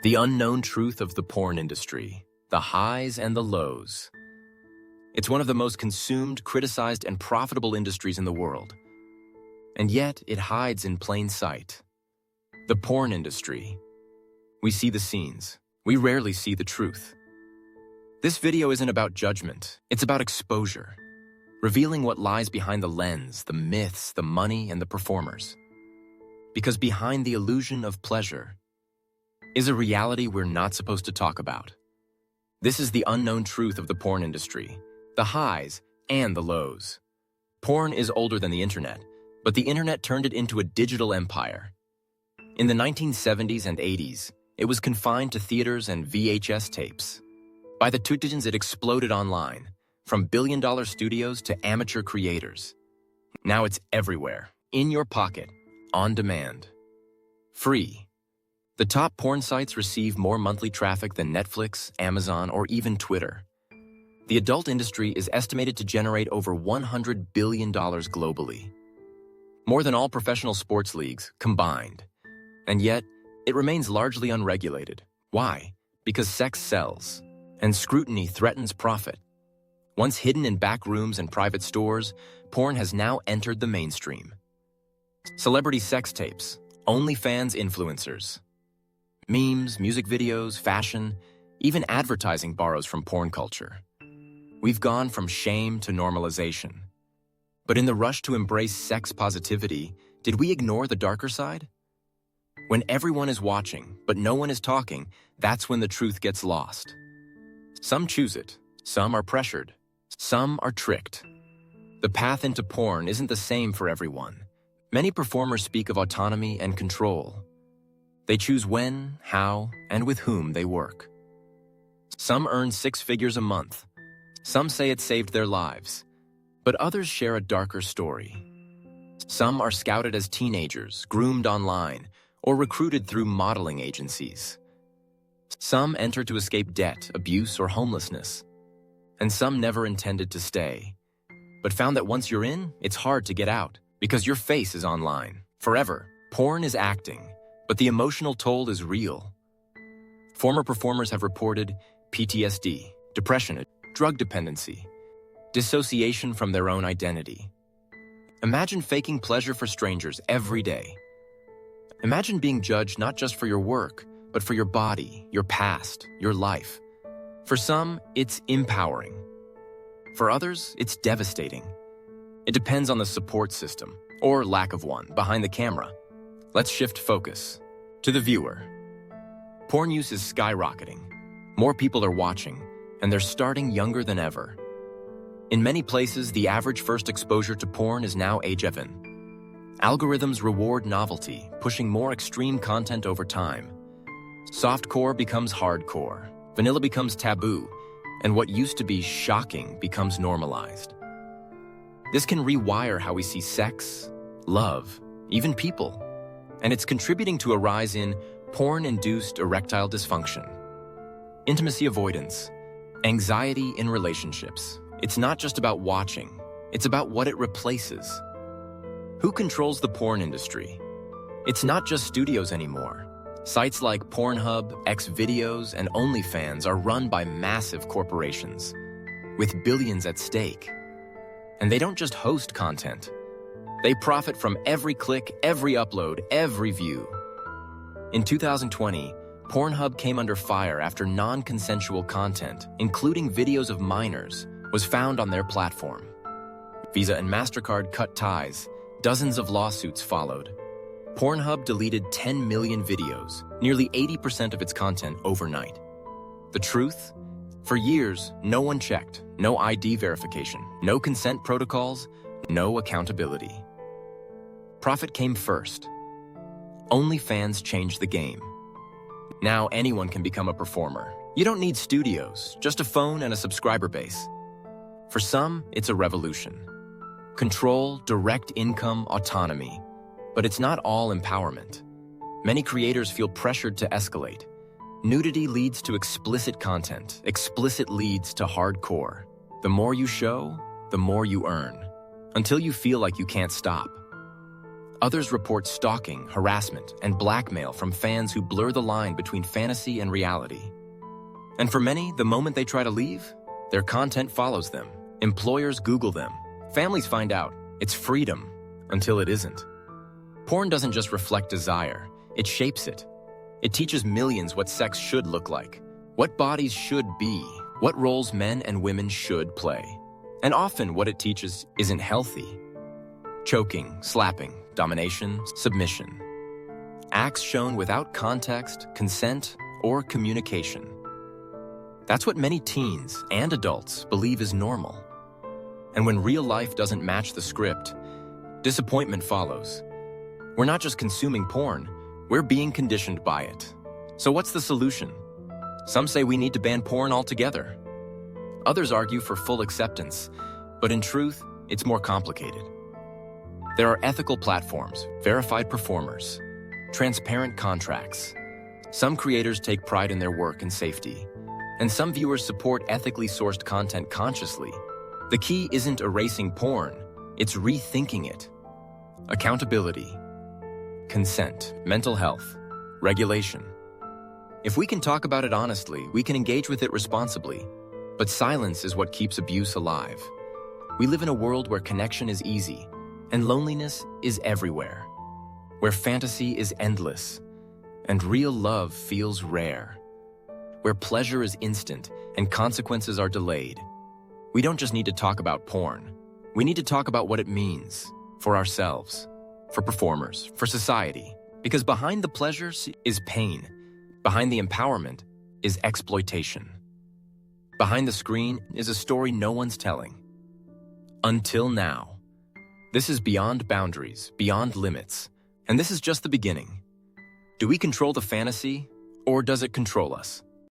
The unknown truth of the porn industry, the highs and the lows. It's one of the most consumed, criticized, and profitable industries in the world. And yet, it hides in plain sight. The porn industry. We see the scenes. We rarely see the truth. This video isn't about judgment. It's about exposure, revealing what lies behind the lens, the myths, the money, and the performers. Because behind the illusion of pleasure is a reality we're not supposed to talk about. This is the unknown truth of the porn industry, the highs and the lows. Porn is older than the internet, but the internet turned it into a digital empire. In the 1970s and 80s, it was confined to theaters and VHS tapes. By the 2000s, it exploded online, from billion-dollar studios to amateur creators. Now it's everywhere, in your pocket, on demand. Free. The top porn sites receive more monthly traffic than Netflix, Amazon, or even Twitter. The adult industry is estimated to generate over $100 billion globally. More than all professional sports leagues combined. And yet, it remains largely unregulated. Why? Because sex sells, and scrutiny threatens profit. Once hidden in back rooms and private stores, porn has now entered the mainstream. Celebrity sex tapes, OnlyFans influencers. Memes, music videos, fashion, even advertising borrows from porn culture. We've gone from shame to normalization. But in the rush to embrace sex positivity, did we ignore the darker side? When everyone is watching, but no one is talking, that's when the truth gets lost. Some choose it, some are pressured, some are tricked. The path into porn isn't the same for everyone. Many performers speak of autonomy and control. They choose when, how, and with whom they work. Some earn 6 figures a month. Some say it saved their lives. But others share a darker story. Some are scouted as teenagers, groomed online, or recruited through modeling agencies. Some enter to escape debt, abuse, or homelessness. And some never intended to stay, but found that once you're in, it's hard to get out, because your face is online, forever. Porn is acting, but the emotional toll is real. Former performers have reported PTSD, depression, drug dependency, dissociation from their own identity. Imagine faking pleasure for strangers every day. Imagine being judged not just for your work, but for your body, your past, your life. For some, it's empowering. For others, it's devastating. It depends on the support system, or lack of one, behind the camera. Let's shift focus to the viewer. Porn use is skyrocketing. More people are watching, and they're starting younger than ever. In many places, the average first exposure to porn is now age-even. Algorithms reward novelty, pushing more extreme content over time. Softcore becomes hardcore, vanilla becomes taboo, and what used to be shocking becomes normalized. This can rewire how we see sex, love, even people, and it's contributing to a rise in porn-induced erectile dysfunction, intimacy avoidance, anxiety in relationships. It's not just about watching, it's about what it replaces. Who controls the porn industry? It's not just studios anymore. Sites like Pornhub, Xvideos, and OnlyFans are run by massive corporations, with billions at stake. And they don't just host content. They profit from every click, every upload, every view. In 2020, Pornhub came under fire after non-consensual content, including videos of minors, was found on their platform. Visa and MasterCard cut ties. Dozens of lawsuits followed. Pornhub deleted 10 million videos, nearly 80% of its content overnight. The truth? For years, no one checked, no ID verification, no consent protocols, no accountability. Profit came first. OnlyFans changed the game. Now anyone can become a performer. You don't need studios, just a phone and a subscriber base. For some, it's a revolution. Control, direct income, autonomy. But it's not all empowerment. Many creators feel pressured to escalate. Nudity leads to explicit content. Explicit leads to hardcore. The more you show, the more you earn, until you feel like you can't stop. Others report stalking, harassment, and blackmail from fans who blur the line between fantasy and reality. And for many, the moment they try to leave, their content follows them. Employers Google them. Families find out. It's freedom until it isn't. Porn doesn't just reflect desire, it shapes it. It teaches millions what sex should look like, what bodies should be, what roles men and women should play. And often what it teaches isn't healthy. Choking, slapping, domination, submission. Acts shown without context, consent, or communication. That's what many teens and adults believe is normal. And when real life doesn't match the script, disappointment follows. We're not just consuming porn, we're being conditioned by it. So what's the solution? Some say we need to ban porn altogether. Others argue for full acceptance, but in truth, it's more complicated. There are ethical platforms, verified performers, transparent contracts. Some creators take pride in their work and safety, and some viewers support ethically sourced content consciously. The key isn't erasing porn, it's rethinking it. Accountability, consent, mental health, regulation. If we can talk about it honestly, we can engage with it responsibly. But silence is what keeps abuse alive. We live in a world where connection is easy, and loneliness is everywhere. Where fantasy is endless, and real love feels rare. Where pleasure is instant, and consequences are delayed. We don't just need to talk about porn. We need to talk about what it means for ourselves, for performers, for society. Because behind the pleasure is pain. Behind the empowerment is exploitation. Behind the screen is a story no one's telling. Until now. This is beyond boundaries, beyond limits, and this is just the beginning. Do we control the fantasy, or does it control us?